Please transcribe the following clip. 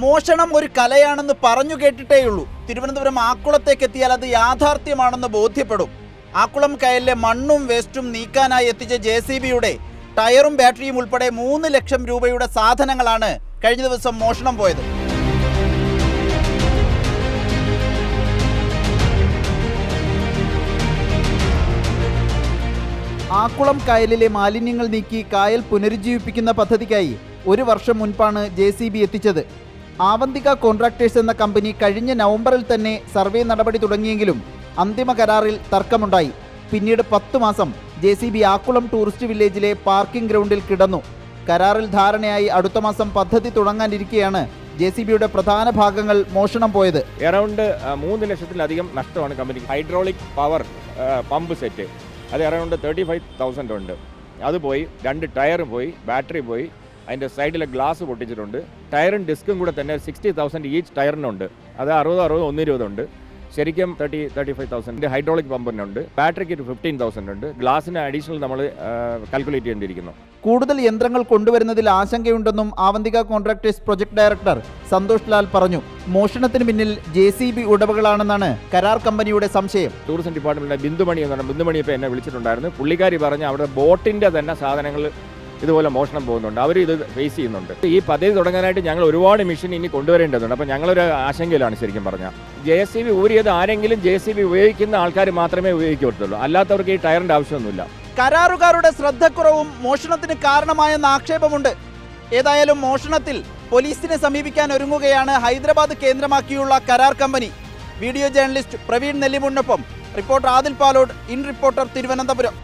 മോഷണം ഒരു കലയാണെന്ന് പറഞ്ഞു കേട്ടിട്ടേയുള്ളൂ. തിരുവനന്തപുരം ആക്കുളത്തേക്ക് എത്തിയാൽ അത് യാഥാർത്ഥ്യമാണെന്ന് ബോധ്യപ്പെടും. ആക്കുളം കായലിലെ മണ്ണും വേസ്റ്റും നീക്കാനായി എത്തിച്ച JCBയുടെ ടയറും ബാറ്ററിയും ഉൾപ്പെടെ 3 ലക്ഷം രൂപയുടെ സാധനങ്ങളാണ് കഴിഞ്ഞ ദിവസം മോഷണം പോയത്. ആക്കുളം കായലിലെ മാലിന്യങ്ങൾ നീക്കി കായൽ പുനരുജ്ജീവിപ്പിക്കുന്ന പദ്ധതിക്കായി 1 വർഷം മുൻപാണ് JCB എത്തിച്ചത്. ആവന്തിക കോൺട്രാക്ടേഴ്സ് എന്ന കമ്പനി കഴിഞ്ഞ നവംബറിൽ തന്നെ സർവേ നടപടി തുടങ്ങിയെങ്കിലും അന്തിമ കരാറിൽ തർക്കമുണ്ടായി. പിന്നീട് 10 മാസം JCB ആക്കുളം ടൂറിസ്റ്റ് വില്ലേജിലെ പാർക്കിംഗ് ഗ്രൗണ്ടിൽ കിടന്നു. കരാറിൽ ധാരണയായി അടുത്ത മാസം പദ്ധതി തുടങ്ങാനിരിക്കെയാണ് JCBയുടെ പ്രധാന ഭാഗങ്ങൾ മോഷണം പോയത്. അറൗണ്ട് 3 ലക്ഷത്തിലധികം നഷ്ടമാണ് company. Hydraulic power pump set അത് അറൗണ്ട് 35,000 ഉണ്ട്. അത് പോയി. 2 ടയർ പോയി, ബാറ്ററി പോയി, അതിൻ്റെ സൈഡിലെ ഗ്ലാസ് പൊട്ടിച്ചിട്ടുണ്ട്. ടയറും ഡിസ്കും കൂടെ തന്നെ 60,000 ഈച്ച് ടയറിനുണ്ട്. അത് 60 120 ഉണ്ട്. ശരിക്കും 35,000 ഹൈഡ്രോളിക് പമ്പിനുണ്ട്. ബാറ്ററിക്ക് 15,000 ഉണ്ട്. ഗ്ലാസിന് അഡീഷണൽ നമ്മൾ കാൽക്കുലേറ്റ് ചെയ്യേണ്ടിയിരിക്കുന്നു. കൂടുതൽ യന്ത്രങ്ങൾ കൊണ്ടുവരുന്നതിൽ ആശങ്കയുണ്ടെന്നും Avanthika contractors project director Santhosh Lal പറഞ്ഞു. മോഷണത്തിന് പിന്നിൽ JCB ഉടമകളാണെന്നാണ് കരാർ കമ്പനിയുടെ സംശയം. ടൂറിസം ഡിപ്പാർട്ട്മെന്റിലെ ബിന്ദുമണി എന്ന് പറഞ്ഞാൽ ബിന്ദുമണി ഇപ്പോൾ എന്നെ വിളിച്ചിട്ടുണ്ടായിരുന്നു. പുള്ളിക്കാരി പറഞ്ഞ് അവിടെ ബോട്ടിൻ്റെ തന്നെ സാധനങ്ങൾ ഇതുപോലെ മോഷണം പോകുന്നുണ്ട്. അവർ ഇത് ഫേസ് ചെയ്യുന്നുണ്ട്. ഈ പദ്ധതി തുടങ്ങാനായിട്ട് ഞങ്ങൾ ഒരുപാട് മെഷീൻ ഇനി കൊണ്ടുവരേണ്ടതുണ്ട്. അപ്പോൾ ഞങ്ങളൊരു ആശങ്കയിലാണ് ശരിക്കും പറഞ്ഞാൽ. JCB ഊരിയത് ആരെങ്കിലും JCB ഉപയോഗിക്കുന്ന ആൾക്കാർ മാത്രമേ ഉപയോഗിക്കത്തുള്ളൂ. അല്ലാത്തവർക്ക് ഈ ടയറിൻ്റെ ആവശ്യമൊന്നുമില്ല. കരാറുകാരുടെ ശ്രദ്ധക്കുറവും മോഷണത്തിന് കാരണമായെന്ന ആക്ഷേപമുണ്ട്. ഏതായാലും മോഷണത്തിൽ പോലീസിനെ സമീപിക്കാൻ ഒരുങ്ങുകയാണ് ഹൈദരാബാദ് കേന്ദ്രമാക്കിയുള്ള കരാർ കമ്പനി. വീഡിയോ ജേർണലിസ്റ്റ് പ്രവീൺ നെല്ലിമുണ്ണൊപ്പം reporter Adil Palode, in reporter, Thiruvananthapuram.